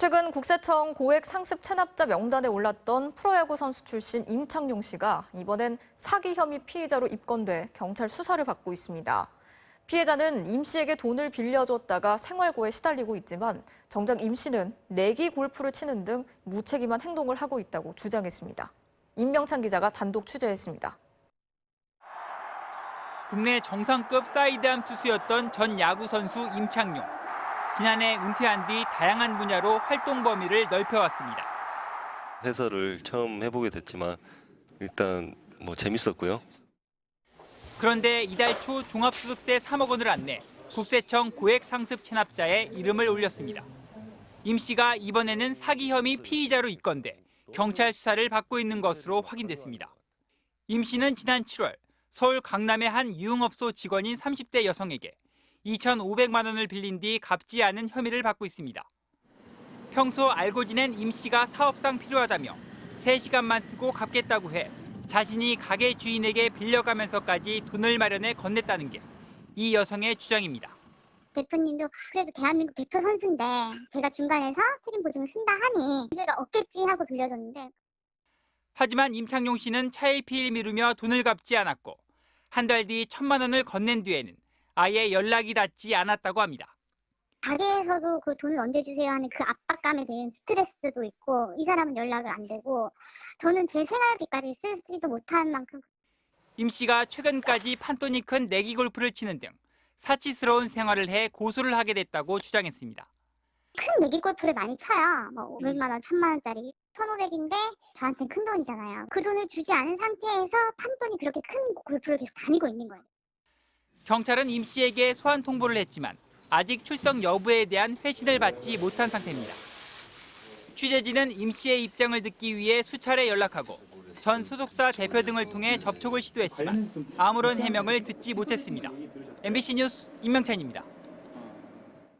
최근 국세청 고액 상습 체납자 명단에 올랐던 프로야구 선수 출신 임창용 씨가 이번엔 사기 혐의 피의자로 입건돼 경찰 수사를 받고 있습니다. 피해자는 임 씨에게 돈을 빌려줬다가 생활고에 시달리고 있지만 정작 임 씨는 내기 골프를 치는 등 무책임한 행동을 하고 있다고 주장했습니다. 임명찬 기자가 단독 취재했습니다. 국내 정상급 사이드암 투수였던 전 야구 선수 임창용. 지난해 은퇴한 뒤 다양한 분야로 활동 범위를 넓혀왔습니다. 해설을 처음 해보게 됐지만 일단 재밌었고요. 그런데 이달 초 종합소득세 3억 원을 안내 국세청 고액 상습 체납자에 이름을 올렸습니다. 임 씨가 이번에는 사기 혐의 피의자로 입건돼 경찰 수사를 받고 있는 것으로 확인됐습니다. 임 씨는 지난 7월 서울 강남의 한 유흥업소 직원인 30대 여성에게 2,500만 원을 빌린 뒤 갚지 않은 혐의를 받고 있습니다. 평소 알고 지낸 임 씨가 사업상 필요하다며 3시간만 쓰고 갚겠다고 해 자신이 가게 주인에게 빌려가면서까지 돈을 마련해 건넸다는 게 이 여성의 주장입니다. 대표님도 그래도 대한민국 대표 선수인데 제가 중간에서 책임 보증을 쓴다 하니 문제가 없겠지 하고 빌려줬는데 하지만 임창용 씨는 차일피일 미루며 돈을 갚지 않았고 한 달 뒤 1,000만 원을 건넨 뒤에는 아예 연락이 닿지 않았다고 합니다. 가게에서도 그 돈을 언제 주세요 하는 그 압박감에 대한 스트레스도 있고 이 사람은 연락을 안 되고 저는 제 생활비까지 쓰지도 못할 만큼 임 씨가 최근까지 판돈이 큰 내기 골프를 치는 등 사치스러운 생활을 해 고소를 하게 됐다고 주장했습니다. 큰 내기 골프를 많이 쳐요. 500만 원, 1,000만 원짜리 1,500인데 저한테는 큰 돈이잖아요. 그 돈을 주지 않은 상태에서 판돈이 그렇게 큰 골프를 계속 다니고 있는 거예요. 경찰은 임 씨에게 소환 통보를 했지만 아직 출석 여부에 대한 회신을 받지 못한 상태입니다. 취재진은 임 씨의 입장을 듣기 위해 수차례 연락하고 전 소속사 대표 등을 통해 접촉을 시도했지만 아무런 해명을 듣지 못했습니다. MBC 뉴스 임명찬입니다.